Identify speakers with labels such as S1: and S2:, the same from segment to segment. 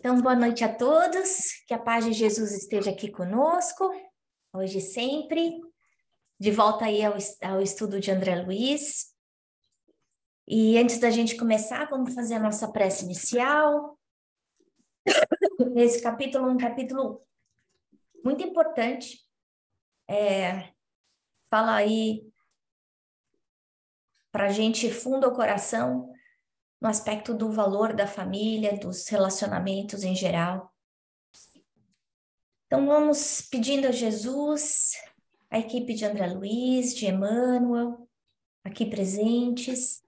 S1: Então, boa noite a todos, que a paz de Jesus esteja aqui conosco, hoje e sempre, de volta aí ao estudo de André Luiz. E antes da gente começar, vamos fazer a nossa prece inicial. Esse capítulo é um capítulo muito importante, fala aí para a gente, funda o coração no aspecto do valor da família, dos relacionamentos em geral. Então, vamos pedindo a Jesus, a equipe de André Luiz, de Emmanuel, aqui presentes,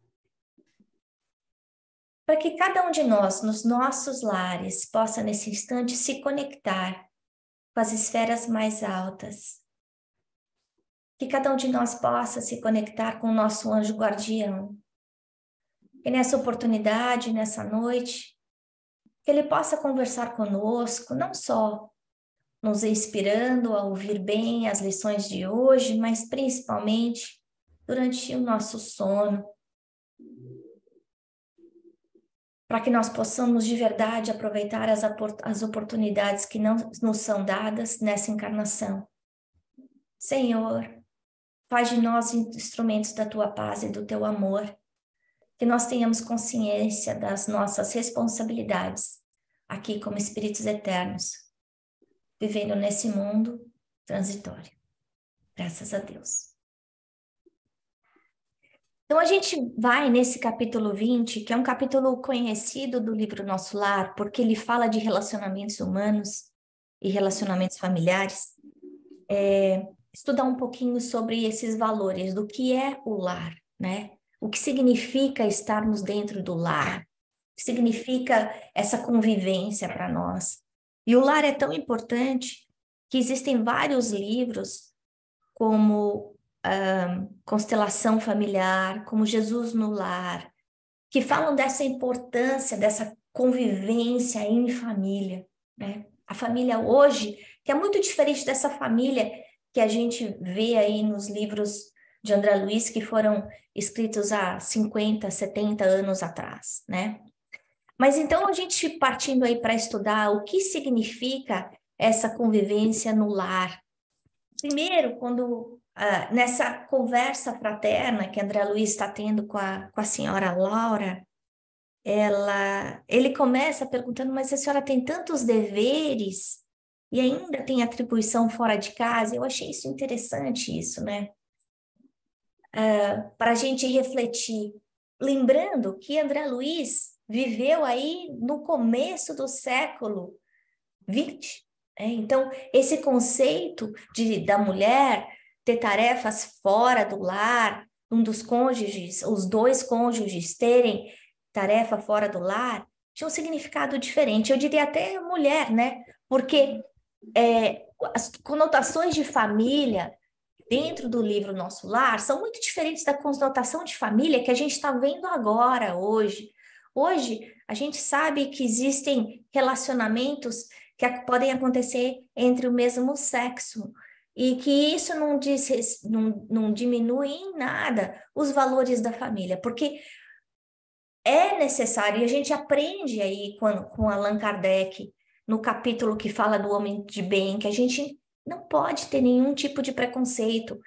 S1: para que cada um de nós, nos nossos lares, possa nesse instante se conectar com as esferas mais altas. Que cada um de nós possa se conectar com o nosso anjo guardião. E nessa oportunidade, nessa noite, que ele possa conversar conosco, não só nos inspirando a ouvir bem as lições de hoje, mas principalmente durante o nosso sono, para que nós possamos de verdade aproveitar as oportunidades que não nos são dadas nessa encarnação. Senhor, faz de nós instrumentos da Tua paz e do Teu amor, que nós tenhamos consciência das nossas responsabilidades, aqui como espíritos eternos, vivendo nesse mundo transitório. Graças a Deus. Então, a gente vai nesse capítulo 20, que é um capítulo conhecido do livro Nosso Lar, porque ele fala de relacionamentos humanos e relacionamentos familiares, estudar um pouquinho sobre esses valores, do que é o lar, né? O que significa estarmos dentro do lar, o que significa essa convivência para nós. E o lar é tão importante que existem vários livros, como Constelação Familiar, como Jesus no Lar, que falam dessa importância, dessa convivência em família, né? A família hoje, que é muito diferente dessa família que a gente vê aí nos livros de André Luiz, que foram escritos há 50, 70 anos atrás, né? Mas então a gente partindo aí para estudar o que significa essa convivência no lar. Primeiro, quando nessa conversa fraterna que André Luiz está tendo com a senhora Laura, ele começa perguntando, mas a senhora tem tantos deveres e ainda tem atribuição fora de casa? Eu achei isso interessante, isso, né? Para a gente refletir. Lembrando que André Luiz viveu aí no começo do século XX. Então, esse conceito da mulher ter tarefas fora do lar, um dos cônjuges, os dois cônjuges terem tarefa fora do lar, tinha um significado diferente. Eu diria até mulher, né? Porque as conotações de família dentro do livro Nosso Lar são muito diferentes da conotação de família que a gente está vendo agora, hoje. Hoje, a gente sabe que existem relacionamentos que podem acontecer entre o mesmo sexo e que isso não diminui em nada os valores da família, porque é necessário, e a gente aprende aí com Allan Kardec, no capítulo que fala do homem de bem, que a gente não pode ter nenhum tipo de preconceito,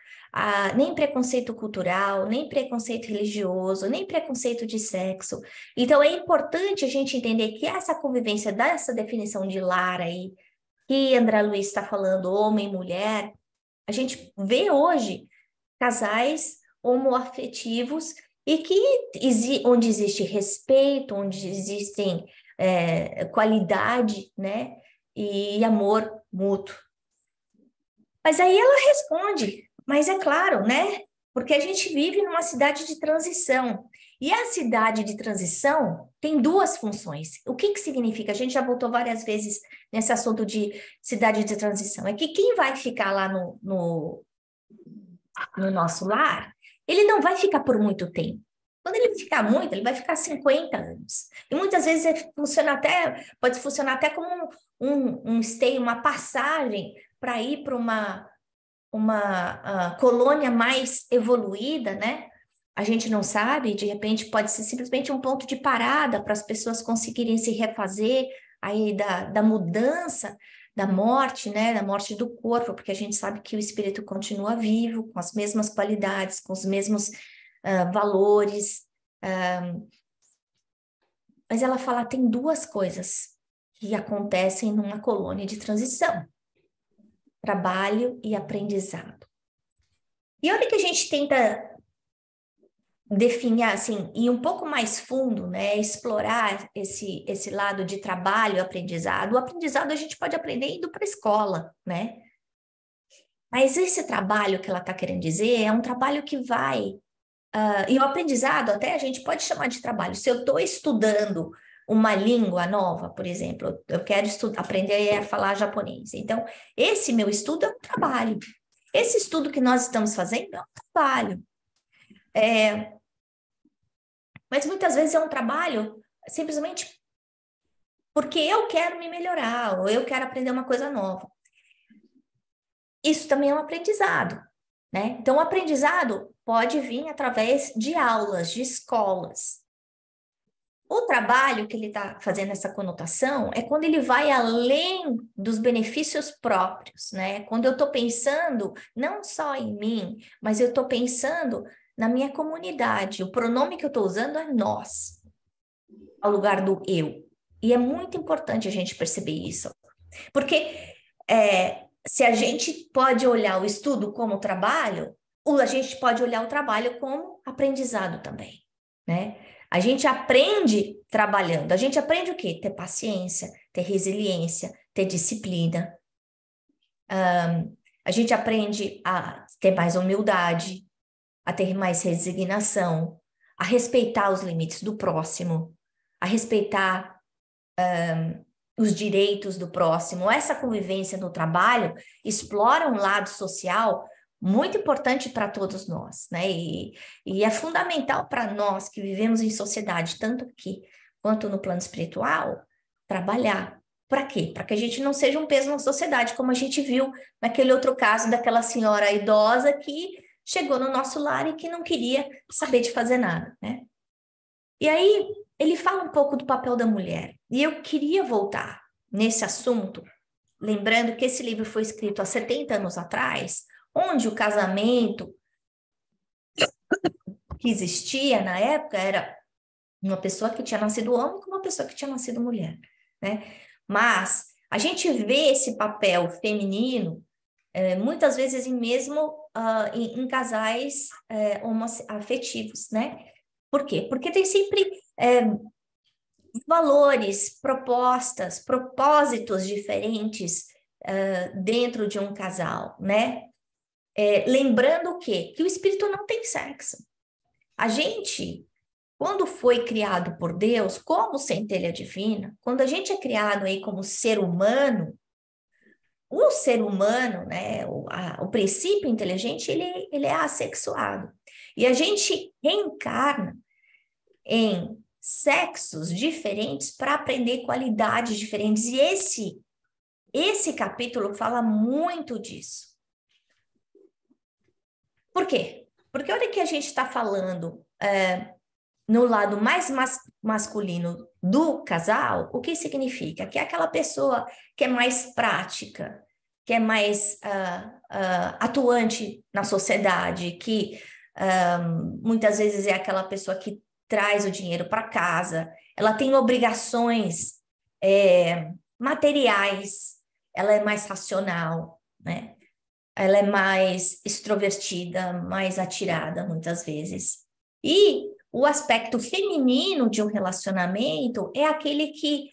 S1: nem preconceito cultural, nem preconceito religioso, nem preconceito de sexo. Então, é importante a gente entender que essa convivência dessa definição de lar aí, que André Luiz está falando, homem e mulher, a gente vê hoje casais homoafetivos e que onde existe respeito, onde existem qualidade, né, e amor mútuo. Mas aí ela responde, mas é claro, né? Porque a gente vive numa cidade de transição. E a cidade de transição tem duas funções. O que significa? A gente já voltou várias vezes nesse assunto de cidade de transição. É que quem vai ficar lá no nosso lar, ele não vai ficar por muito tempo. Quando ele ficar muito, ele vai ficar 50 anos. E muitas vezes pode funcionar até como um stay, uma passagem para ir para uma colônia mais evoluída, né? A gente não sabe, de repente pode ser simplesmente um ponto de parada para as pessoas conseguirem se refazer aí da mudança, da morte, né? Da morte do corpo, porque a gente sabe que o espírito continua vivo, com as mesmas qualidades, com os mesmos valores. Mas ela fala, tem duas coisas que acontecem numa colônia de transição: trabalho e aprendizado. E olha que a gente tenta definir, assim, ir um pouco mais fundo, né? Explorar esse lado de trabalho e aprendizado. O aprendizado a gente pode aprender indo para a escola, né? Mas esse trabalho que ela está querendo dizer é um trabalho que vai... e o aprendizado até a gente pode chamar de trabalho. Se eu estou estudando uma língua nova, por exemplo, eu quero aprender a falar japonês. Então, esse meu estudo é um trabalho. Esse estudo que nós estamos fazendo é um trabalho. Mas muitas vezes é um trabalho simplesmente porque eu quero me melhorar, ou eu quero aprender uma coisa nova. Isso também é um aprendizado, né? Então, o aprendizado pode vir através de aulas, de escolas. O trabalho que ele está fazendo essa conotação é quando ele vai além dos benefícios próprios, né? Quando eu estou pensando não só em mim, mas eu estou pensando na minha comunidade. O pronome que eu estou usando é nós, ao lugar do eu. E é muito importante a gente perceber isso. Porque se a gente pode olhar o estudo como trabalho, a gente pode olhar o trabalho como aprendizado também, né? A gente aprende trabalhando. A gente aprende o quê? Ter paciência, ter resiliência, ter disciplina. A gente aprende a ter mais humildade, a ter mais resignação, a respeitar os limites do próximo, a respeitar os direitos do próximo. Essa convivência no trabalho explora um lado social muito importante para todos nós, né? E é fundamental para nós que vivemos em sociedade, tanto aqui quanto no plano espiritual, trabalhar. Para quê? Para que a gente não seja um peso na sociedade, como a gente viu naquele outro caso daquela senhora idosa que chegou no nosso lar e que não queria saber de fazer nada, né? E aí ele fala um pouco do papel da mulher. E eu queria voltar nesse assunto, lembrando que esse livro foi escrito há 70 anos atrás, onde o casamento que existia na época era uma pessoa que tinha nascido homem com uma pessoa que tinha nascido mulher, né? Mas a gente vê esse papel feminino muitas vezes em casais homoafetivos, né? Por quê? Porque tem sempre valores, propostas, propósitos diferentes dentro de um casal, né? Lembrando o quê? Que o espírito não tem sexo. A gente, quando foi criado por Deus, como centelha divina, quando a gente é criado aí como ser humano, o ser humano, né, o princípio inteligente, ele é assexuado. E a gente reencarna em sexos diferentes para aprender qualidades diferentes. E esse capítulo fala muito disso. Por quê? Porque olha que a gente está falando no lado mais masculino do casal, o que significa? Que é aquela pessoa que é mais prática, que é mais atuante na sociedade, que muitas vezes é aquela pessoa que traz o dinheiro para casa, ela tem obrigações materiais, ela é mais racional, né? Ela é mais extrovertida, mais atirada, muitas vezes. E o aspecto feminino de um relacionamento é aquele que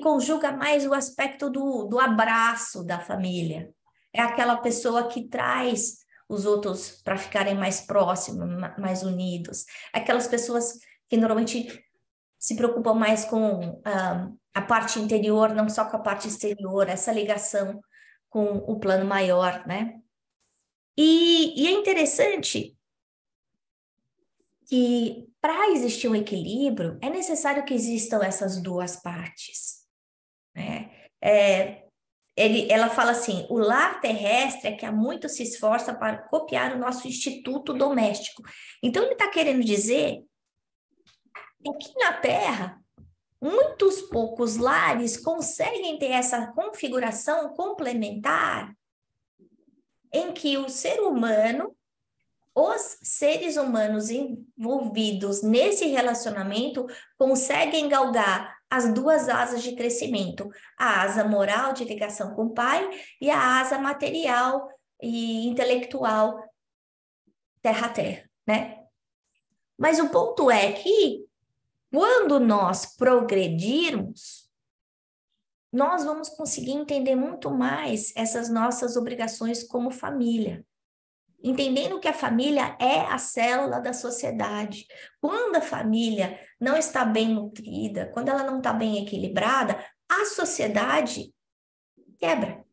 S1: conjuga mais o aspecto do abraço da família. É aquela pessoa que traz os outros para ficarem mais próximos, mais unidos. Aquelas pessoas que normalmente se preocupam mais com a parte interior, não só com a parte exterior, essa ligação com o plano maior, né? E é interessante que para existir um equilíbrio, é necessário que existam essas duas partes, né? Ela fala assim, o lar terrestre é que há muito se esforça para copiar o nosso instituto doméstico. Então, ele está querendo dizer que aqui na Terra, muitos poucos lares conseguem ter essa configuração complementar em que o ser humano, os seres humanos envolvidos nesse relacionamento conseguem galgar as duas asas de crescimento, a asa moral de ligação com o pai e a asa material e intelectual terra a terra, né? Mas o ponto é que quando nós progredirmos, nós vamos conseguir entender muito mais essas nossas obrigações como família. Entendendo que a família é a célula da sociedade. Quando a família não está bem nutrida, quando ela não está bem equilibrada, a sociedade quebra.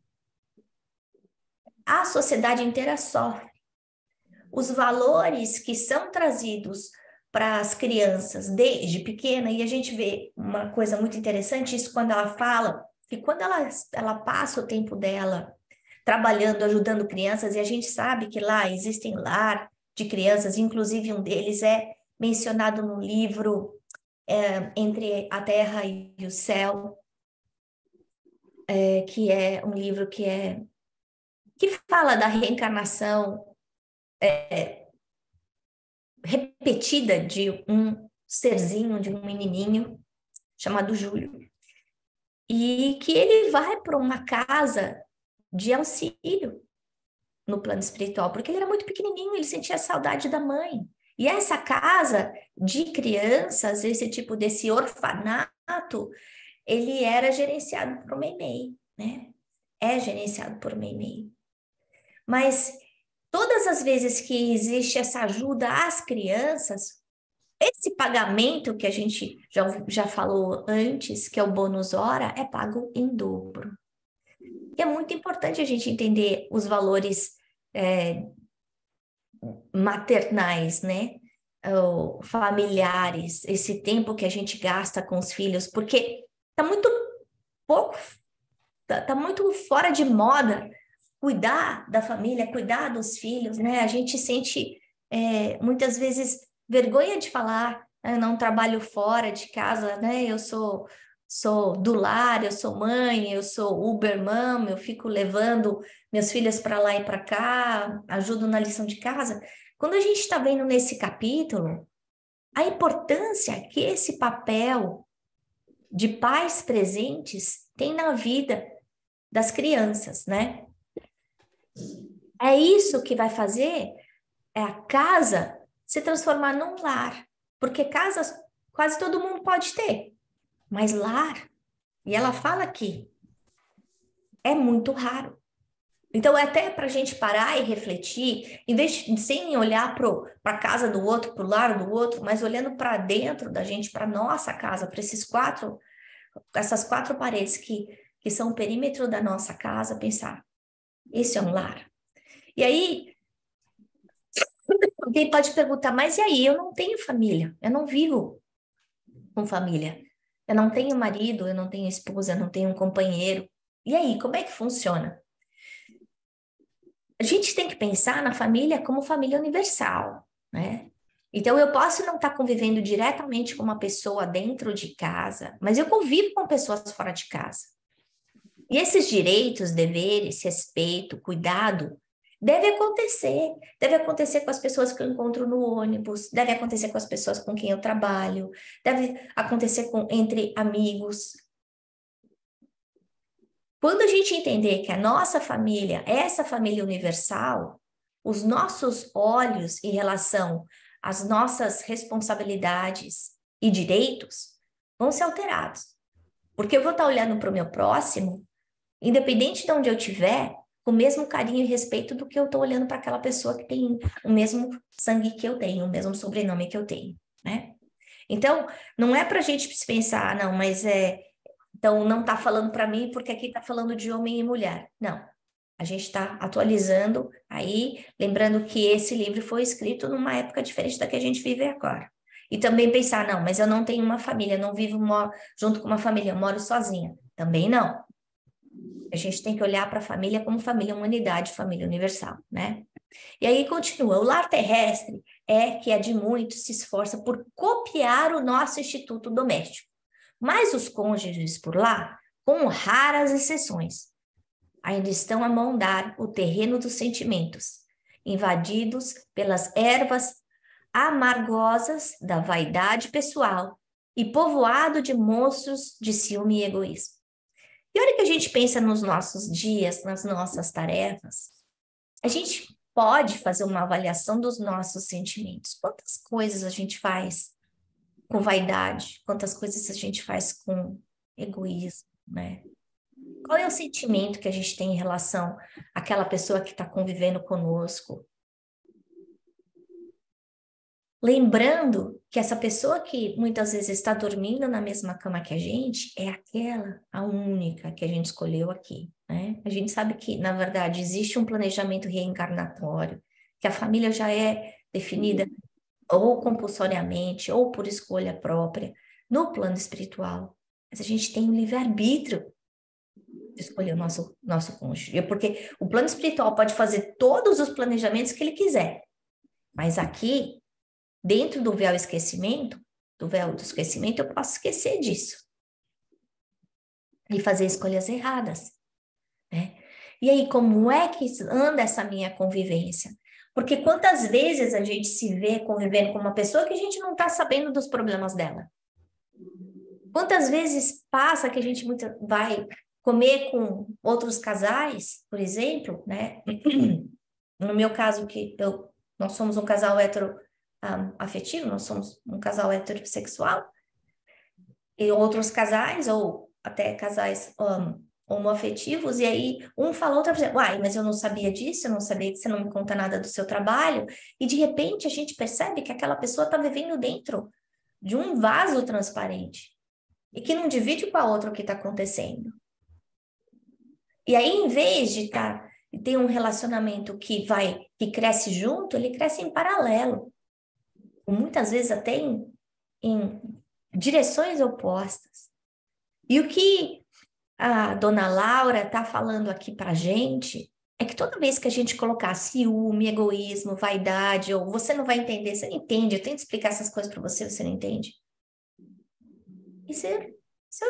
S1: A sociedade inteira sofre. Os valores que são trazidos para as crianças desde pequena, e a gente vê uma coisa muito interessante, isso quando ela fala, que quando ela passa o tempo dela trabalhando, ajudando crianças, e a gente sabe que lá existem lar de crianças, inclusive um deles é mencionado no livro Entre a Terra e o Céu, que é um livro que fala da reencarnação repetida de um serzinho, de um menininho chamado Júlio, e que ele vai para uma casa de auxílio no plano espiritual, porque ele era muito pequenininho, ele sentia saudade da mãe. E essa casa de crianças, esse tipo desse orfanato, ele era gerenciado por Meimei, né? É gerenciado por Meimei. Mas todas as vezes que existe essa ajuda às crianças, esse pagamento que a gente já falou antes, que é o bônus hora, é pago em dobro. E é muito importante a gente entender os valores maternais, né? Ou familiares, esse tempo que a gente gasta com os filhos, porque tá muito pouco, tá muito fora de moda cuidar da família, cuidar dos filhos, né? A gente sente muitas vezes vergonha de falar, eu não trabalho fora de casa, né? Eu sou do lar, eu sou mãe, eu sou Uber mom, eu fico levando meus filhos para lá e para cá, ajudo na lição de casa. Quando a gente está vendo nesse capítulo a importância que esse papel de pais presentes tem na vida das crianças, né? É isso que vai fazer a casa se transformar num lar, porque casas quase todo mundo pode ter, mas lar, e ela fala aqui, é muito raro. Então, é até para a gente parar e refletir, em vez de sem olhar para a casa do outro, para o lar do outro, mas olhando para dentro da gente, para nossa casa, para essas quatro paredes que são o perímetro da nossa casa, pensar, esse é um lar. E aí, alguém pode perguntar, mas e aí? Eu não tenho família, eu não vivo com família, eu não tenho marido, eu não tenho esposa, eu não tenho um companheiro. E aí, como é que funciona? A gente tem que pensar na família como família universal, né? Então, eu posso não estar convivendo diretamente com uma pessoa dentro de casa, mas eu convivo com pessoas fora de casa. E esses direitos, deveres, respeito, cuidado, deve acontecer com as pessoas que eu encontro no ônibus, deve acontecer com as pessoas com quem eu trabalho, deve acontecer entre amigos. Quando a gente entender que a nossa família é essa família universal, os nossos olhos em relação às nossas responsabilidades e direitos vão ser alterados. Porque eu vou estar olhando para o meu próximo, independente de onde eu estiver, com o mesmo carinho e respeito do que eu estou olhando para aquela pessoa que tem o mesmo sangue que eu tenho, o mesmo sobrenome que eu tenho, né? Então, não é para a gente pensar, não, mas então não está falando para mim porque aqui está falando de homem e mulher. Não, a gente está atualizando aí, lembrando que esse livro foi escrito numa época diferente da que a gente vive agora. E também pensar, não, mas eu não tenho uma família, não vivo junto com uma família, eu moro sozinha. Também não. A gente tem que olhar para a família como família humanidade, família universal, né? E aí continua, o lar terrestre que é de muitos, se esforça por copiar o nosso instituto doméstico. Mas os cônjuges por lá, com raras exceções, ainda estão a mondar o terreno dos sentimentos, invadidos pelas ervas amargosas da vaidade pessoal e povoado de monstros de ciúme e egoísmo. E olha que a gente pensa nos nossos dias, nas nossas tarefas, a gente pode fazer uma avaliação dos nossos sentimentos. Quantas coisas a gente faz com vaidade? Quantas coisas a gente faz com egoísmo, né? Qual é o sentimento que a gente tem em relação àquela pessoa que está convivendo conosco? Lembrando que essa pessoa que muitas vezes está dormindo na mesma cama que a gente é aquela, a única que a gente escolheu aqui, né? A gente sabe que, na verdade, existe um planejamento reencarnatório, que a família já é definida ou compulsoriamente, ou por escolha própria, no plano espiritual. Mas a gente tem o livre-arbítrio de escolher o nosso cônjuge. Porque o plano espiritual pode fazer todos os planejamentos que ele quiser, mas aqui, dentro do véu esquecimento, do véu do esquecimento, eu posso esquecer disso. E fazer escolhas erradas, né? E aí, como é que anda essa minha convivência? Porque quantas vezes a gente se vê convivendo com uma pessoa que a gente não está sabendo dos problemas dela? Quantas vezes passa que a gente vai comer com outros casais, por exemplo, né? No meu caso, nós somos um casal afetivo, nós somos um casal heterossexual, e outros casais, ou até casais homoafetivos, e aí um fala outra pessoa, uai, mas eu não sabia disso, eu não sabia que você não me conta nada do seu trabalho, e de repente a gente percebe que aquela pessoa está vivendo dentro de um vaso transparente, e que não divide com a outra o que está acontecendo. E aí, em vez de ter um relacionamento que cresce junto, ele cresce em paralelo, muitas vezes até em direções opostas. E o que a dona Laura está falando aqui para a gente é que toda vez que a gente colocar ciúme, egoísmo, vaidade, ou você não vai entender, você não entende, eu tento explicar essas coisas para você, você não entende. Isso é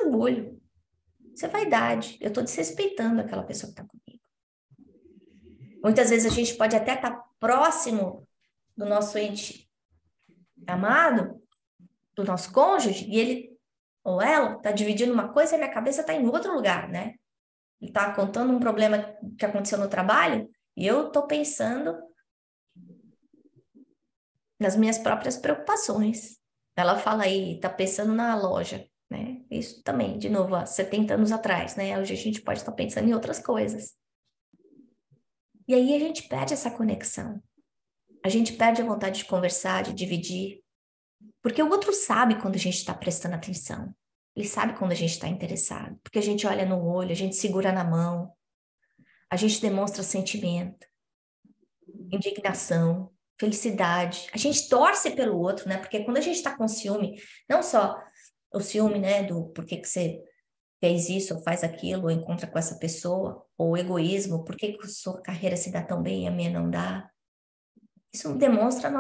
S1: orgulho, isso é vaidade. Eu estou desrespeitando aquela pessoa que está comigo. Muitas vezes a gente pode até estar próximo do nosso ente amado, do nosso cônjuge, e ele ou ela está dividindo uma coisa e a minha cabeça está em outro lugar, né? Ele está contando um problema que aconteceu no trabalho e eu estou pensando nas minhas próprias preocupações. Ela fala aí, está pensando na loja, né? Isso também, de novo, há 70 anos atrás, né? Hoje a gente pode estar pensando em outras coisas. E aí a gente perde essa conexão. A gente perde a vontade de conversar, de dividir. Porque o outro sabe quando a gente está prestando atenção. Ele sabe quando a gente está interessado. Porque a gente olha no olho, a gente segura na mão. A gente demonstra sentimento, indignação, felicidade. A gente torce pelo outro, né? Porque quando a gente está com ciúme, não só o ciúme, né? Do por que você fez isso, ou faz aquilo, ou encontra com essa pessoa, ou o egoísmo, por que a sua carreira se dá tão bem e a minha não dá? Isso demonstra a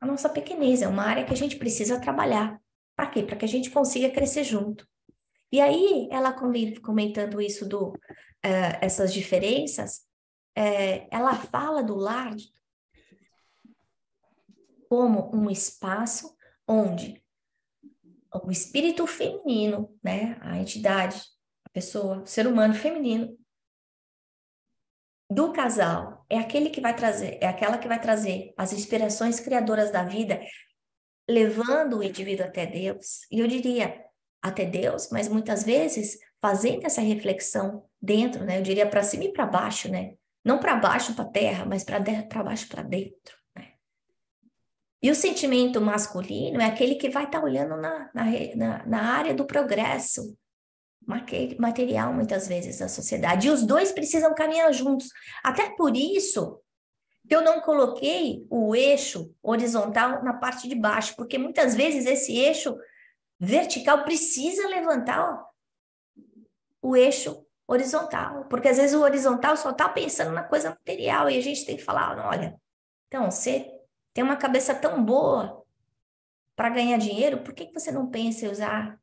S1: nossa pequenez, é uma área que a gente precisa trabalhar. Para quê? Para que a gente consiga crescer junto. E aí, ela comentando isso essas diferenças, ela fala do lar como um espaço onde o espírito feminino, né, a entidade, a pessoa, o ser humano feminino do casal é aquela que vai trazer as inspirações criadoras da vida, levando o indivíduo até Deus. E eu diria até Deus, mas muitas vezes fazendo essa reflexão dentro, né? Eu diria para cima e para baixo, né? Não para baixo, para a terra, mas para baixo, para dentro, né? E o sentimento masculino é aquele que vai estar olhando na área do progresso material, muitas vezes, da sociedade. E os dois precisam caminhar juntos. Até por isso que eu não coloquei o eixo horizontal na parte de baixo, porque muitas vezes esse eixo vertical precisa levantar o eixo horizontal, porque às vezes o horizontal só está pensando na coisa material e a gente tem que falar, olha, então você tem uma cabeça tão boa para ganhar dinheiro, por que você não pensa em usar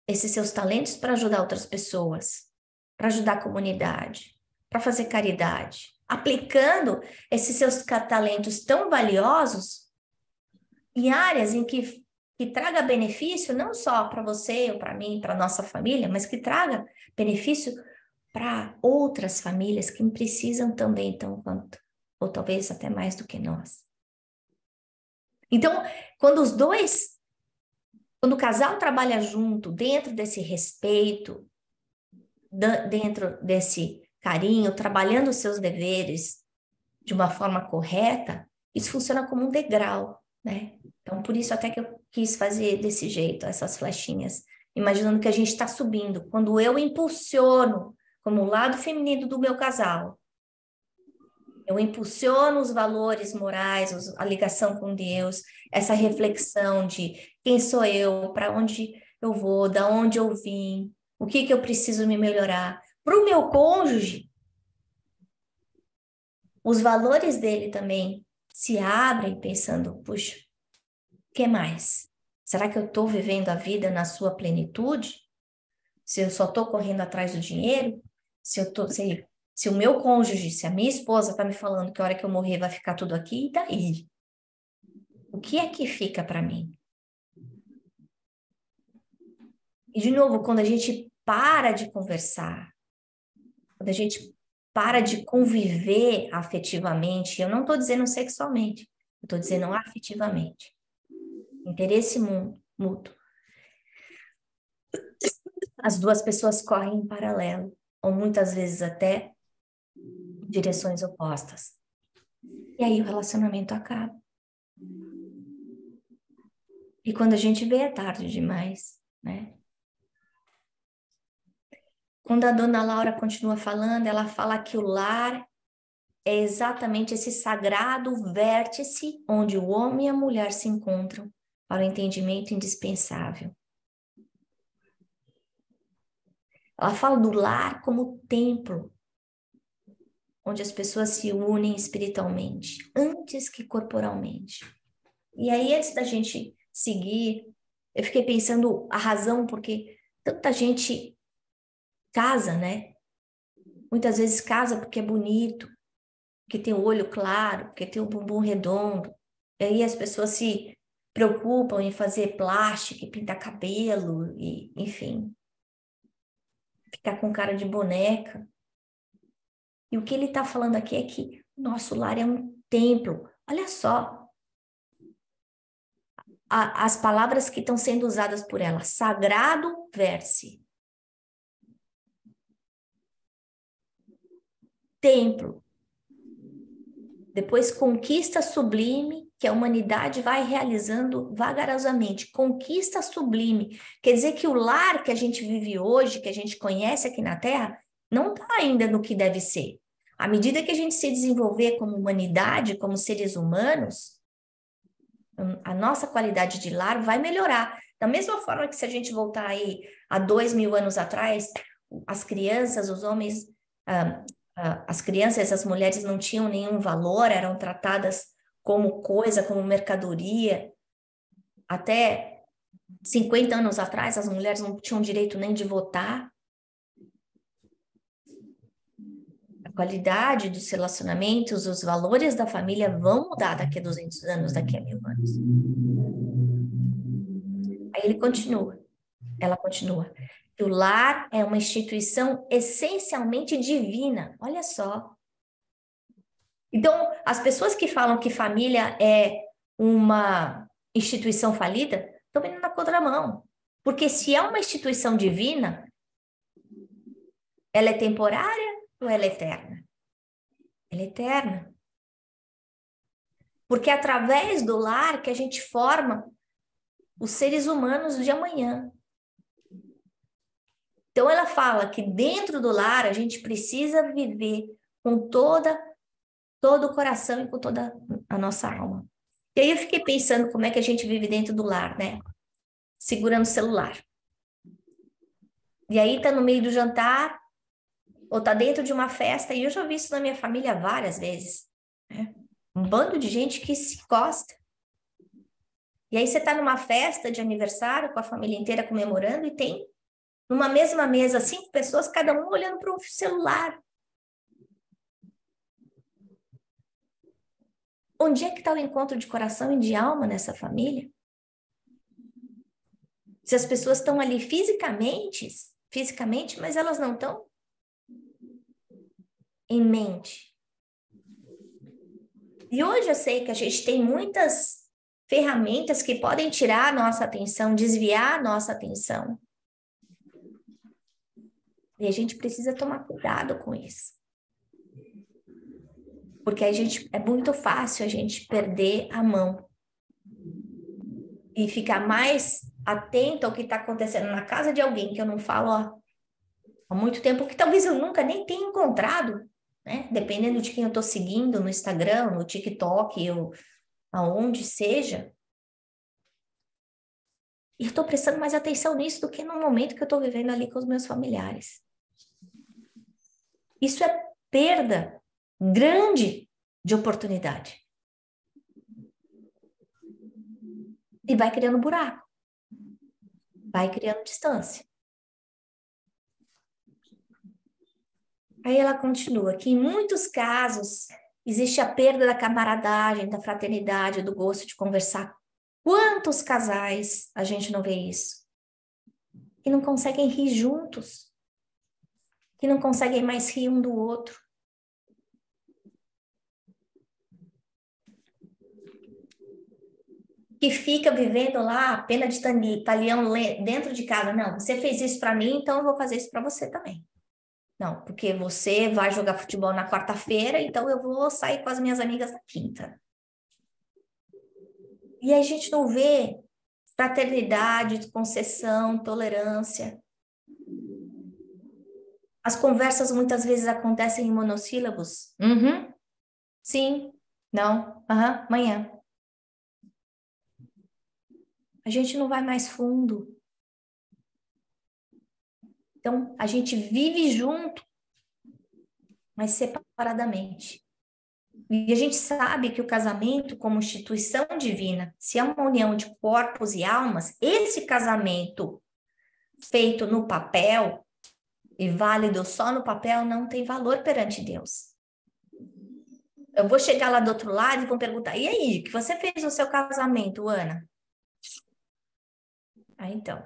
S1: esses seus talentos para ajudar outras pessoas, para ajudar a comunidade, para fazer caridade, aplicando esses seus talentos tão valiosos em áreas em que traga benefício não só para você ou para mim, para nossa família, mas que traga benefício para outras famílias que precisam também tão quanto, ou talvez até mais do que nós. Então, quando o casal trabalha junto, dentro desse respeito, dentro desse carinho, trabalhando os seus deveres de uma forma correta, isso funciona como um degrau, né? Então, por isso até que eu quis fazer desse jeito, essas flechinhas, imaginando que a gente está subindo. Quando eu impulsiono como o lado feminino do meu casal, eu impulsiono os valores morais, a ligação com Deus, essa reflexão de quem sou eu, para onde eu vou, da onde eu vim, o que eu preciso me melhorar. Para o meu cônjuge, os valores dele também se abrem pensando, puxa, o que mais? Será que eu estou vivendo a vida na sua plenitude? Se eu só estou correndo atrás do dinheiro? Se o meu cônjuge, se a minha esposa está me falando que a hora que eu morrer vai ficar tudo aqui, e daí? O que é que fica para mim? E, de novo, quando a gente para de conversar, quando a gente para de conviver afetivamente, eu não estou dizendo sexualmente, eu estou dizendo afetivamente, interesse mútuo. As duas pessoas correm em paralelo, ou muitas vezes até em direções opostas. E aí o relacionamento acaba. E quando a gente vê, é tarde demais, né? Quando a dona Laura continua falando, ela fala que o lar é exatamente esse sagrado vértice onde o homem e a mulher se encontram para o entendimento indispensável. Ela fala do lar como templo, onde as pessoas se unem espiritualmente, antes que corporalmente. E aí, antes da gente seguir, eu fiquei pensando a razão porque tanta gente casa, né? Muitas vezes casa porque é bonito, porque tem o olho claro, porque tem o bumbum redondo. E aí as pessoas se preocupam em fazer plástica e pintar cabelo, e, enfim, ficar com cara de boneca. E o que ele está falando aqui é que nosso lar é um templo. Olha só as palavras que estão sendo usadas por ela. Sagrado verse. Templo. Depois, conquista sublime, que a humanidade vai realizando vagarosamente. Conquista sublime. Quer dizer que o lar que a gente vive hoje, que a gente conhece aqui na Terra, não está ainda no que deve ser. À medida que a gente se desenvolver como humanidade, como seres humanos, a nossa qualidade de lar vai melhorar. Da mesma forma que se a gente voltar aí a 2.000 anos atrás, as crianças, os homens... as crianças, as mulheres não tinham nenhum valor, eram tratadas como coisa, como mercadoria. Até 50 anos atrás, as mulheres não tinham direito nem de votar. A qualidade dos relacionamentos, os valores da família vão mudar daqui a 200 anos, daqui a 1.000 anos. Aí ela continua. O lar é uma instituição essencialmente divina. Olha só. Então, as pessoas que falam que família é uma instituição falida, estão indo na contramão. Porque se é uma instituição divina, ela é temporária ou ela é eterna? Ela é eterna. Porque é através do lar que a gente forma os seres humanos de amanhã. Então, ela fala que dentro do lar a gente precisa viver com todo o coração e com toda a nossa alma. E aí eu fiquei pensando como é que a gente vive dentro do lar, né? Segurando o celular. E aí tá no meio do jantar, ou tá dentro de uma festa, e eu já vi isso na minha família várias vezes, né? Um bando de gente que se gosta. E aí você está numa festa de aniversário com a família inteira comemorando e tem, numa família inteira com a família inteira comemorando e tem, numa mesma mesa, 5 pessoas, cada um olhando para o celular. Onde é que está o encontro de coração e de alma nessa família? Se as pessoas estão ali fisicamente, mas elas não estão em mente. E hoje eu sei que a gente tem muitas ferramentas que podem tirar a nossa atenção, desviar a nossa atenção. E a gente precisa tomar cuidado com isso. Porque é muito fácil a gente perder a mão. E ficar mais atento ao que está acontecendo na casa de alguém que eu não falo há muito tempo, que talvez eu nunca nem tenha encontrado, né? Dependendo de quem eu estou seguindo no Instagram, no TikTok, ou aonde seja. E eu estou prestando mais atenção nisso do que no momento que eu estou vivendo ali com os meus familiares. Isso é perda grande de oportunidade. E vai criando buraco. Vai criando distância. Aí ela continua que em muitos casos existe a perda da camaradagem, da fraternidade, do gosto de conversar. Quantos casais a gente não vê isso? Que não conseguem rir juntos. Que não conseguem mais rir um do outro. Que fica vivendo lá a pena de talião dentro de casa. Não, você fez isso para mim, então eu vou fazer isso para você também. Não, porque você vai jogar futebol na quarta-feira, então eu vou sair com as minhas amigas na quinta. E a gente não vê fraternidade, concessão, tolerância. As conversas muitas vezes acontecem em monossílabos. Uhum. Sim. Não. Aham. Amanhã. A gente não vai mais fundo. Então, a gente vive junto, mas separadamente. E a gente sabe que o casamento, como instituição divina, se é uma união de corpos e almas, esse casamento feito no papel e válido só no papel não tem valor perante Deus. Eu vou chegar lá do outro lado e vão perguntar: e aí, o que você fez no seu casamento, Ana? Ah, então,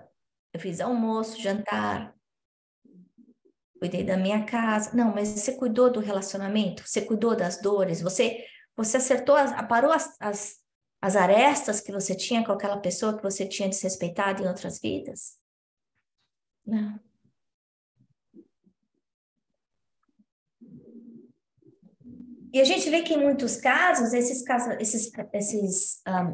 S1: eu fiz almoço, jantar, cuidei da minha casa. Não, mas você cuidou do relacionamento? Você cuidou das dores? Você acertou, aparou as arestas que você tinha com aquela pessoa que você tinha desrespeitado em outras vidas? Não. E a gente vê que em muitos casos, esses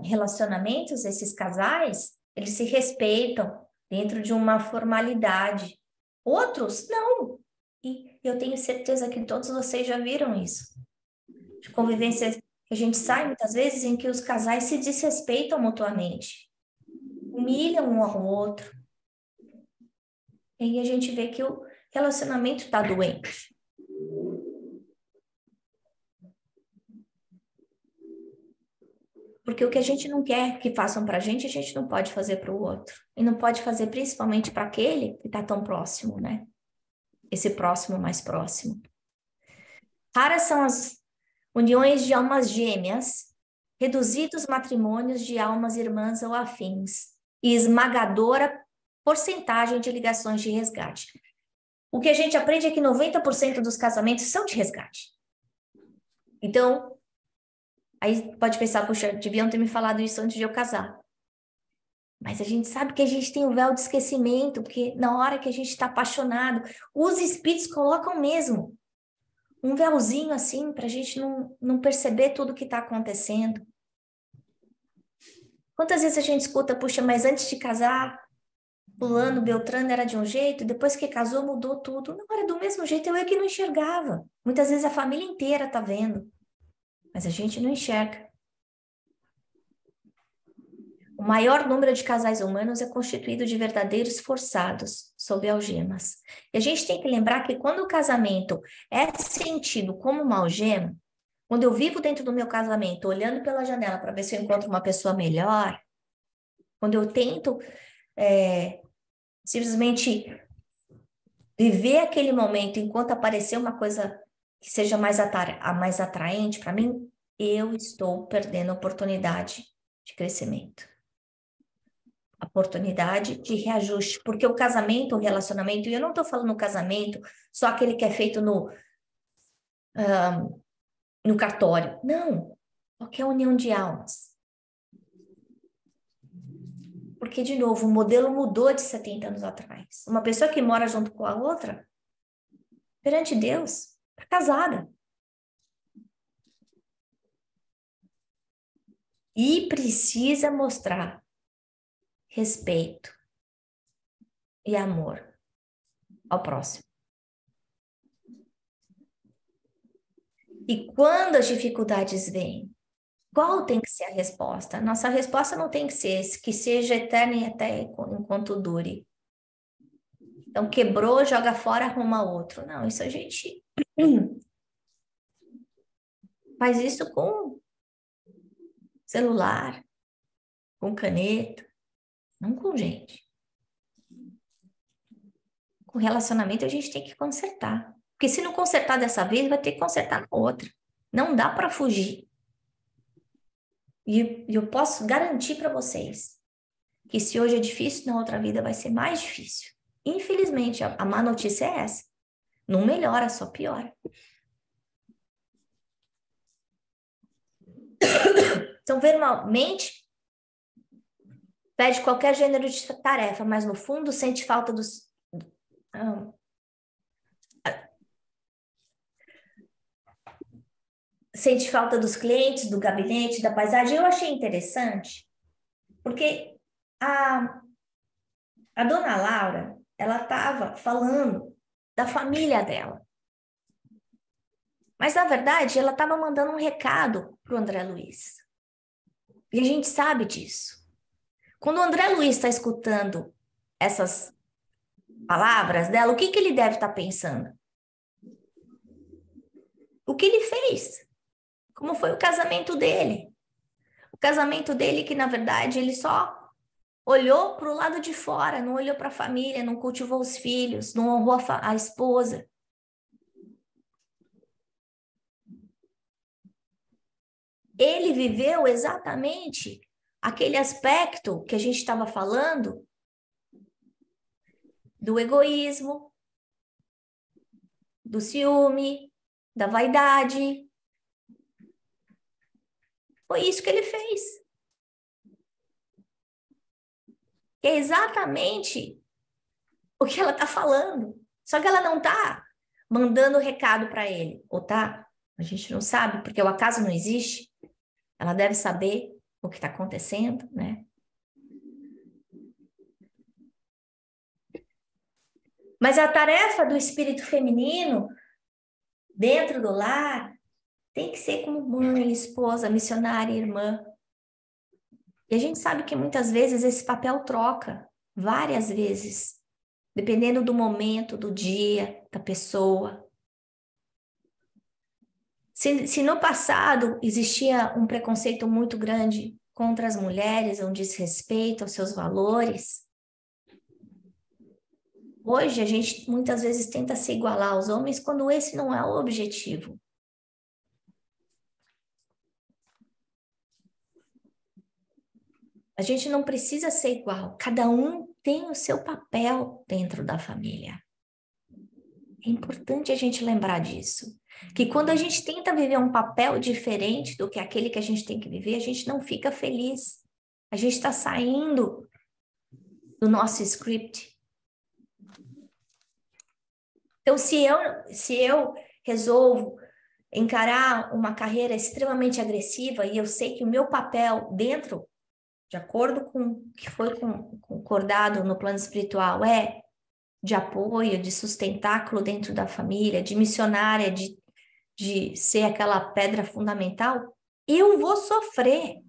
S1: relacionamentos, esses casais, eles se respeitam dentro de uma formalidade. Outros, não. E eu tenho certeza que todos vocês já viram isso. De convivência que a gente sai muitas vezes em que os casais se desrespeitam mutuamente. Humilham um ao outro. E aí a gente vê que o relacionamento está doente. Porque o que a gente não quer que façam para a gente não pode fazer para o outro. E não pode fazer principalmente para aquele que está tão próximo, né? Esse próximo mais próximo. Raras são as uniões de almas gêmeas, reduzidos matrimônios de almas irmãs ou afins, e esmagadora porcentagem de ligações de resgate. O que a gente aprende é que 90% dos casamentos são de resgate. Então, aí pode pensar, puxa, deviam ter me falado isso antes de eu casar. Mas a gente sabe que a gente tem o véu de esquecimento, porque na hora que a gente está apaixonado, os espíritos colocam mesmo um véuzinho assim, para a gente não perceber tudo o que está acontecendo. Quantas vezes a gente escuta, puxa, mas antes de casar, fulano, Beltrano era de um jeito, depois que casou mudou tudo. Não, era do mesmo jeito, eu é que não enxergava. Muitas vezes a família inteira está vendo, mas a gente não enxerga. O maior número de casais humanos é constituído de verdadeiros forçados, sob algemas. E a gente tem que lembrar que quando o casamento é sentido como uma algema, quando eu vivo dentro do meu casamento, olhando pela janela para ver se eu encontro uma pessoa melhor, Quando eu tento simplesmente viver aquele momento enquanto aparecer uma coisa que seja mais atraente para mim, eu estou perdendo a oportunidade de crescimento. A oportunidade de reajuste. Porque o casamento, o relacionamento, e eu não estou falando casamento, só aquele que é feito no cartório. Não. Qualquer união de almas. Porque, de novo, o modelo mudou de 70 anos atrás. Uma pessoa que mora junto com a outra, perante Deus, está casada. E precisa mostrar respeito e amor ao próximo. E quando as dificuldades vêm, qual tem que ser a resposta? Nossa resposta não tem que ser que seja eterna e até enquanto dure. Então, quebrou, joga fora, arruma outro. Não, isso a gente faz isso com celular, com caneta, não com gente. Com relacionamento a gente tem que consertar. Porque se não consertar dessa vez, vai ter que consertar com outra. Não dá para fugir. E eu posso garantir para vocês que se hoje é difícil, na outra vida vai ser mais difícil. Infelizmente, a má notícia é essa. Não melhora, só piora. Então, verbalmente, pede qualquer gênero de tarefa, mas no fundo sente falta dos... sente falta dos clientes, do gabinete, da paisagem. Eu achei interessante, porque a dona Laura, ela estava falando da família dela. Mas, na verdade, ela estava mandando um recado para o André Luiz. E a gente sabe disso. Quando o André Luiz está escutando essas palavras dela, o que ele deve estar pensando? O que ele fez? Como foi o casamento dele? O casamento dele que, na verdade, ele só olhou para o lado de fora, não olhou para a família, não cultivou os filhos, não honrou a esposa. Ele viveu exatamente aquele aspecto que a gente estava falando do egoísmo, do ciúme, da vaidade. Foi isso que ele fez. É exatamente o que ela está falando. Só que ela não está mandando recado para ele. Ou tá? A gente não sabe, porque o acaso não existe. Ela deve saber o que está acontecendo, né? Mas a tarefa do espírito feminino dentro do lar tem que ser como mãe, esposa, missionária, irmã. E a gente sabe que muitas vezes esse papel troca, várias vezes, dependendo do momento, do dia, da pessoa. Se no passado existia um preconceito muito grande contra as mulheres, um desrespeito aos seus valores, hoje a gente muitas vezes tenta se igualar aos homens quando esse não é o objetivo. A gente não precisa ser igual, cada um tem o seu papel dentro da família. É importante a gente lembrar disso. Que quando a gente tenta viver um papel diferente do que aquele que a gente tem que viver, a gente não fica feliz. A gente está saindo do nosso script. Então, se eu resolvo encarar uma carreira extremamente agressiva e eu sei que o meu papel dentro, de acordo com o que foi concordado no plano espiritual, é de apoio, de sustentáculo dentro da família, de missionária, de ser aquela pedra fundamental, eu vou sofrer.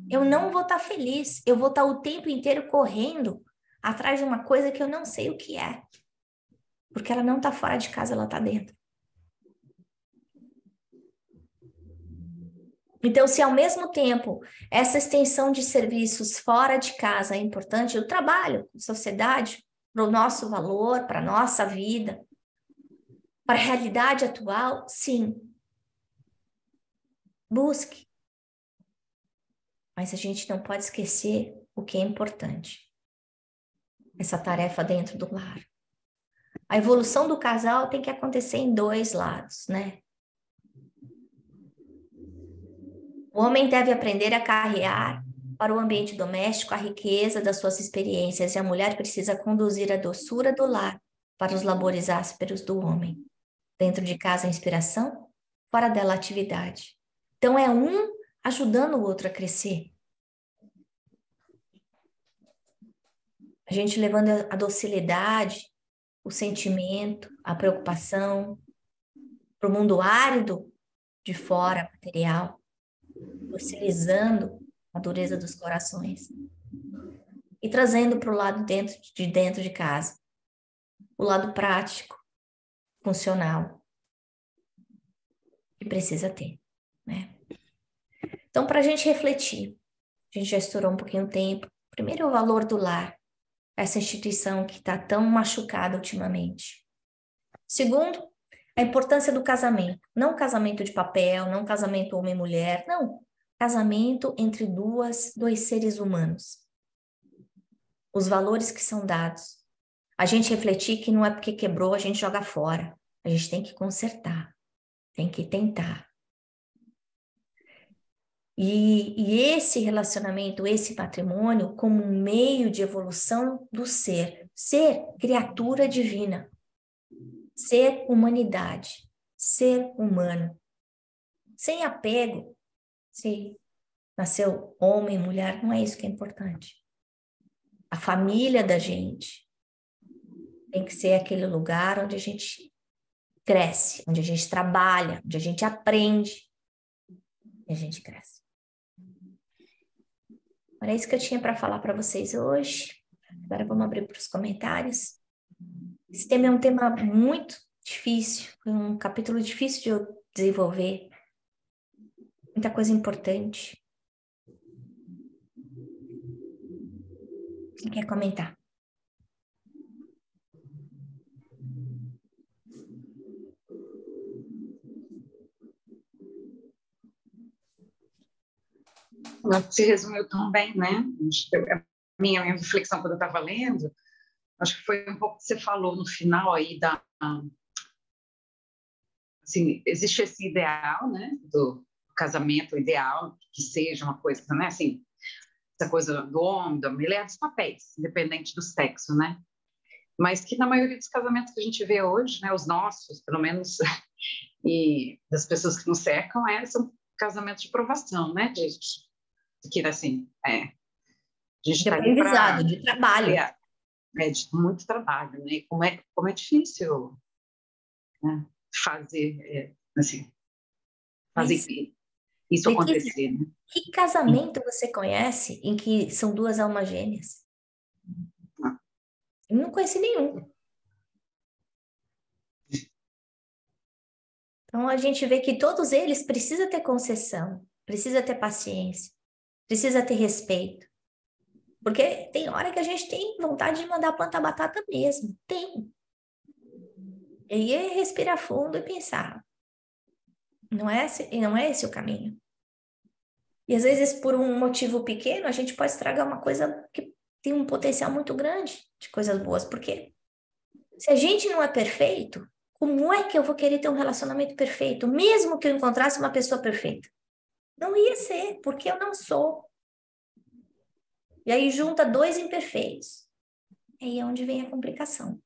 S1: Eu não vou estar feliz. Eu vou estar o tempo inteiro correndo atrás de uma coisa que eu não sei o que é. Porque ela não está fora de casa, ela está dentro. Então, se ao mesmo tempo essa extensão de serviços fora de casa é importante, o trabalho, a sociedade, para o nosso valor, para a nossa vida, para a realidade atual, sim, busque. Mas a gente não pode esquecer o que é importante. Essa tarefa dentro do lar. A evolução do casal tem que acontecer em dois lados, né? O homem deve aprender a carrear para o ambiente doméstico a riqueza das suas experiências e a mulher precisa conduzir a doçura do lar para os labores ásperos do homem. Dentro de casa, a inspiração, fora dela, a atividade. Então, é um ajudando o outro a crescer. A gente levando a docilidade, o sentimento, a preocupação para o mundo árido de fora, material, docilizando a dureza dos corações e trazendo para o lado dentro de casa, o lado prático, funcional, que precisa ter, né? Então, para a gente refletir, a gente já estourou um pouquinho o tempo. Primeiro, o valor do lar, essa instituição que está tão machucada ultimamente. Segundo, a importância do casamento. Não casamento de papel, não casamento homem e mulher, não. Casamento entre dois seres humanos. Os valores que são dados. A gente refletir que não é porque quebrou, a gente joga fora. A gente tem que consertar, tem que tentar. E esse relacionamento, esse patrimônio, como um meio de evolução do ser. Ser criatura divina. Ser humanidade. Ser humano. Sem apego. Se nasceu homem, mulher, não é isso que é importante. A família da gente tem que ser aquele lugar onde a gente cresce, onde a gente trabalha, onde a gente aprende e a gente cresce. Era isso que eu tinha para falar para vocês hoje. Agora vamos abrir para os comentários. Esse tema é um tema muito difícil, foi um capítulo difícil de eu desenvolver. Muita coisa importante. Quem quer comentar?
S2: Se resumiu tão bem, né? A minha reflexão quando eu estava lendo, acho que foi um pouco o que você falou no final aí assim, existe esse ideal, né, do casamento ideal, que seja uma coisa, né, assim, essa coisa do homem, da mulher, dos papéis, independente do sexo, né? Mas que na maioria dos casamentos que a gente vê hoje, né, os nossos, pelo menos, e das pessoas que nos cercam, são casamentos de provação, né, que assim, a gente
S1: De
S2: está ali
S1: aprendizado,
S2: para
S1: de trabalho.
S2: de muito trabalho, né? E como é difícil, né? Fazer, assim, fazer isso
S1: Letícia,
S2: acontecer, né?
S1: que casamento você conhece em que são duas almas gêmeas? Eu não conheci nenhum. Então a gente vê que todos eles precisam ter concessão, precisa ter paciência, precisa ter respeito. Porque tem hora que a gente tem vontade de mandar plantar batata mesmo. Tem. E aí é respirar fundo e pensar. Não é esse o caminho. E às vezes, por um motivo pequeno, a gente pode estragar uma coisa que tem um potencial muito grande de coisas boas. Porque se a gente não é perfeito, como é que eu vou querer ter um relacionamento perfeito, mesmo que eu encontrasse uma pessoa perfeita? Não ia ser, porque eu não sou. E aí junta dois imperfeitos. E aí é onde vem a complicação.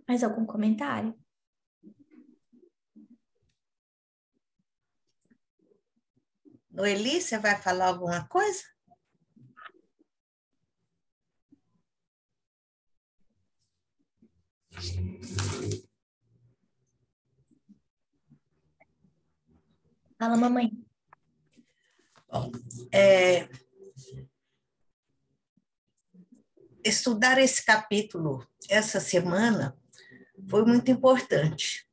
S1: Mais algum comentário?
S3: Noeli, você vai falar alguma coisa?
S1: Fala, mamãe.
S3: Bom, estudar esse capítulo essa semana foi muito importante,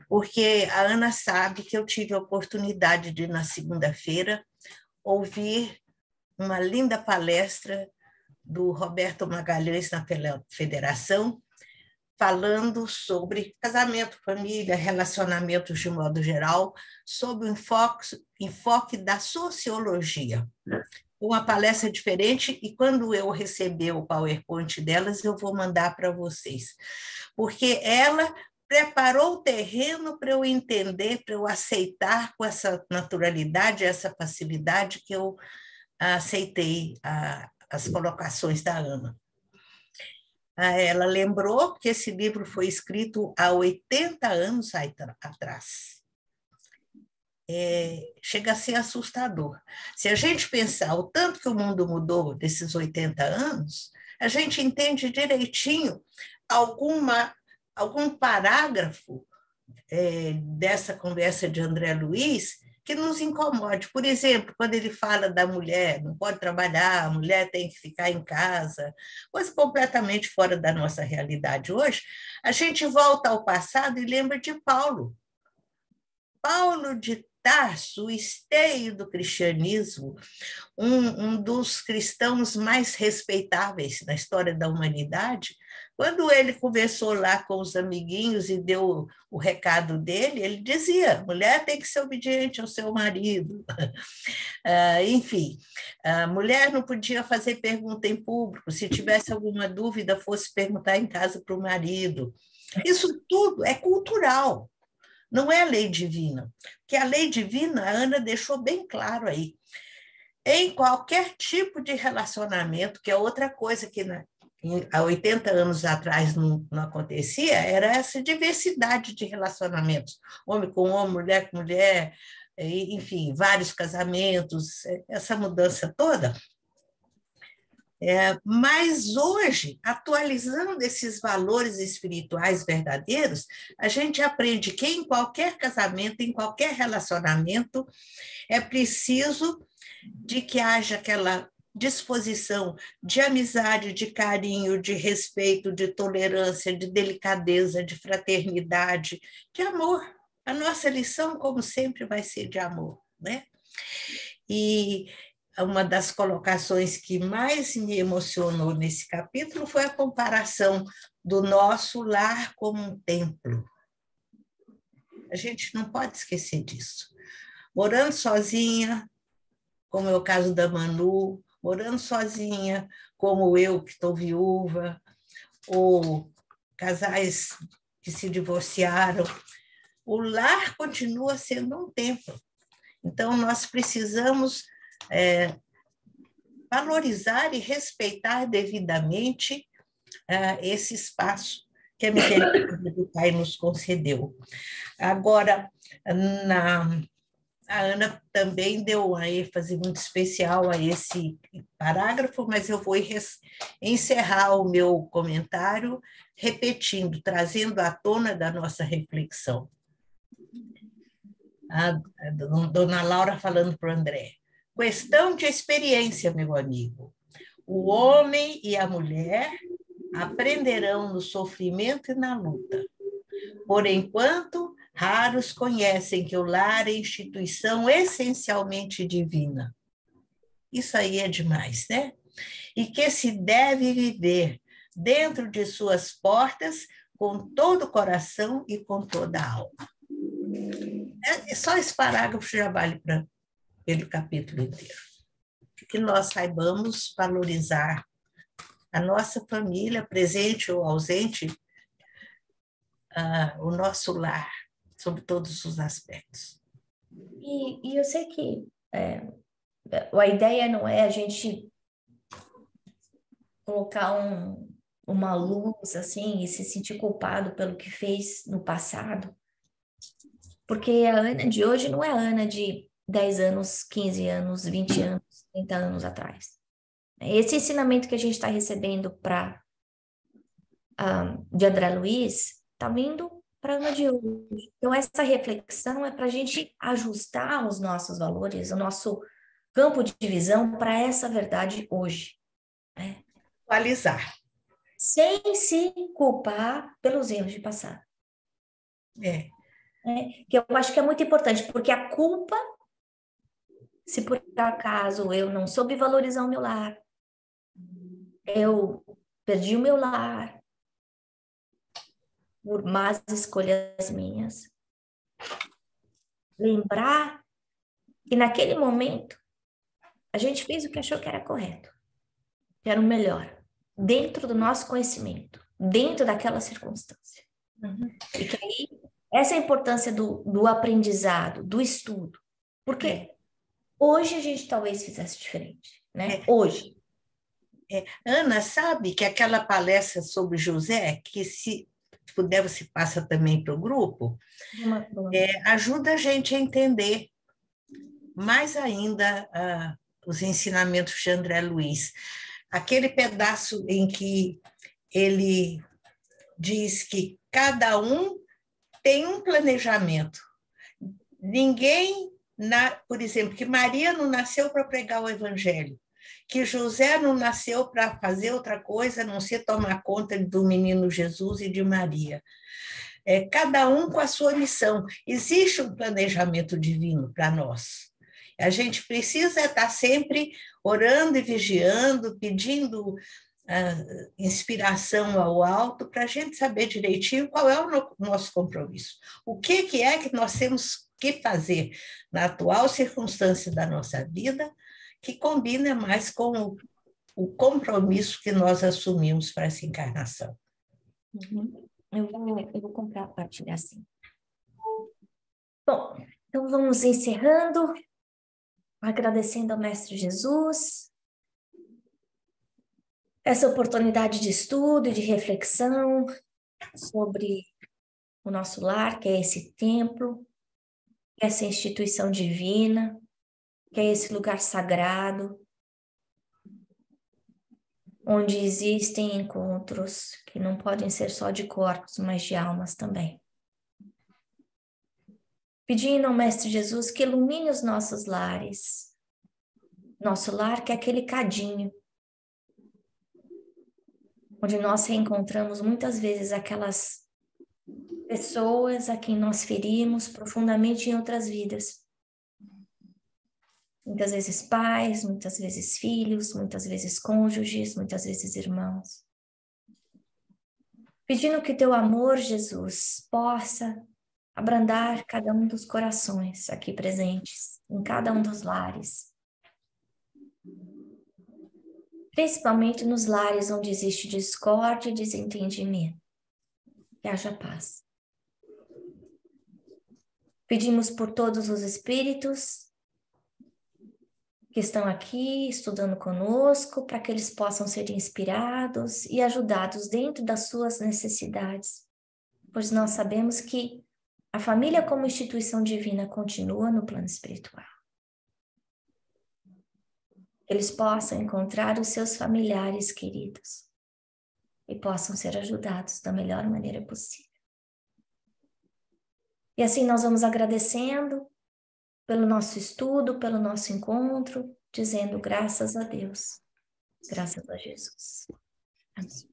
S3: porque a Ana sabe que eu tive a oportunidade de, na segunda-feira, ouvir uma linda palestra do Roberto Magalhães na Federação, falando sobre casamento, família, relacionamentos de modo geral, sob o enfoque da sociologia. Uma palestra diferente, e quando eu receber o PowerPoint delas, eu vou mandar para vocês. Porque ela preparou o terreno para eu entender, para eu aceitar com essa naturalidade, essa facilidade que eu aceitei as colocações da Ana. Ela lembrou que esse livro foi escrito há 80 anos atrás. Chega a ser assustador. Se a gente pensar o tanto que o mundo mudou desses 80 anos, a gente entende direitinho algum parágrafo dessa conversa de André Luiz que nos incomode. Por exemplo, quando ele fala da mulher, não pode trabalhar, a mulher tem que ficar em casa, coisa completamente fora da nossa realidade hoje, a gente volta ao passado e lembra de Paulo. Paulo de Tarso, o esteio do cristianismo, um dos cristãos mais respeitáveis na história da humanidade, quando ele conversou lá com os amiguinhos e deu o recado dele, ele dizia, mulher tem que ser obediente ao seu marido. Enfim, a mulher não podia fazer pergunta em público, se tivesse alguma dúvida, fosse perguntar em casa para o marido. Isso tudo é cultural, não é lei divina. Porque a lei divina, a Ana deixou bem claro aí, em qualquer tipo de relacionamento, que é outra coisa que há 80 anos atrás não acontecia, era essa diversidade de relacionamentos, homem com homem, mulher com mulher, enfim, vários casamentos, essa mudança toda. Mas hoje, atualizando esses valores espirituais verdadeiros, a gente aprende que em qualquer casamento, em qualquer relacionamento, é preciso de que haja aquela disposição de amizade, de carinho, de respeito, de tolerância, de delicadeza, de fraternidade, de amor. A nossa lição, como sempre, vai ser de amor, né? E uma das colocações que mais me emocionou nesse capítulo foi a comparação do nosso lar como um templo. A gente não pode esquecer disso. Morando sozinha, como é o caso da Manu, morando sozinha, como eu, que estou viúva, ou casais que se divorciaram, o lar continua sendo um templo. Então, nós precisamos valorizar e respeitar devidamente esse espaço que a misericórdia do Pai nos concedeu. Agora, a Ana também deu uma ênfase muito especial a esse parágrafo, mas eu vou encerrar o meu comentário repetindo, trazendo à tona da nossa reflexão. A dona Laura falando para o André. Questão de experiência, meu amigo. O homem e a mulher aprenderão no sofrimento e na luta. Por enquanto, raros conhecem que o lar é instituição essencialmente divina. Isso aí é demais, né? E que se deve viver dentro de suas portas com todo o coração e com toda a alma. Só esse parágrafo já vale para pelo capítulo inteiro. Que nós saibamos valorizar a nossa família, presente ou ausente, o nosso lar, sob todos os aspectos.
S1: E eu sei que a ideia não é a gente colocar uma luz assim e se sentir culpado pelo que fez no passado, porque a Ana de hoje não é a Ana de 10 anos, 15 anos, 20 anos, 30 anos atrás. Esse ensinamento que a gente está recebendo de André Luiz está vindo para a Ana de hoje. Então, essa reflexão é para a gente ajustar os nossos valores, o nosso campo de visão para essa verdade hoje.
S3: Atualizar.
S1: sem se culpar pelos erros de passado. Que eu acho que é muito importante, porque a culpa, se por acaso eu não soube valorizar o meu lar, eu perdi o meu lar por más escolhas minhas, lembrar que naquele momento a gente fez o que achou que era correto, que era o melhor, dentro do nosso conhecimento, dentro daquela circunstância. E que aí, essa é a importância do aprendizado, do estudo. Porque hoje a gente talvez fizesse diferente, né? Hoje.
S3: Ana, sabe que aquela palestra sobre José, que se puder você passa também para o grupo, ajuda a gente a entender mais ainda os ensinamentos de André Luiz. Aquele pedaço em que ele diz que cada um tem um planejamento. Ninguém, por exemplo, que Maria não nasceu para pregar o evangelho, que José não nasceu para fazer outra coisa, a não ser tomar conta do menino Jesus e de Maria. Cada um com a sua missão. Existe um planejamento divino para nós. A gente precisa estar sempre orando e vigiando, pedindo inspiração ao alto, para a gente saber direitinho qual é o nosso compromisso. O que é que nós temos que fazer na atual circunstância da nossa vida, que combina mais com o compromisso que nós assumimos para essa encarnação.
S1: Eu vou compartilhar assim. Bom, então vamos encerrando, agradecendo ao Mestre Jesus essa oportunidade de estudo e de reflexão sobre o nosso lar, que é esse templo, que é essa instituição divina, que é esse lugar sagrado, onde existem encontros que não podem ser só de corpos, mas de almas também. Pedindo ao Mestre Jesus que ilumine os nossos lares. Nosso lar, que é aquele cadinho, onde nós reencontramos muitas vezes aquelas pessoas a quem nós ferimos profundamente em outras vidas. Muitas vezes pais, muitas vezes filhos, muitas vezes cônjuges, muitas vezes irmãos. Pedindo que teu amor, Jesus, possa abrandar cada um dos corações aqui presentes, em cada um dos lares. Principalmente nos lares onde existe discórdia e desentendimento. Que haja paz. Pedimos por todos os espíritos que estão aqui estudando conosco, para que eles possam ser inspirados e ajudados dentro das suas necessidades. Pois nós sabemos que a família como instituição divina continua no plano espiritual. Eles possam encontrar os seus familiares queridos e possam ser ajudados da melhor maneira possível. E assim nós vamos agradecendo pelo nosso estudo, pelo nosso encontro, dizendo graças a Deus, graças a Jesus. Amém.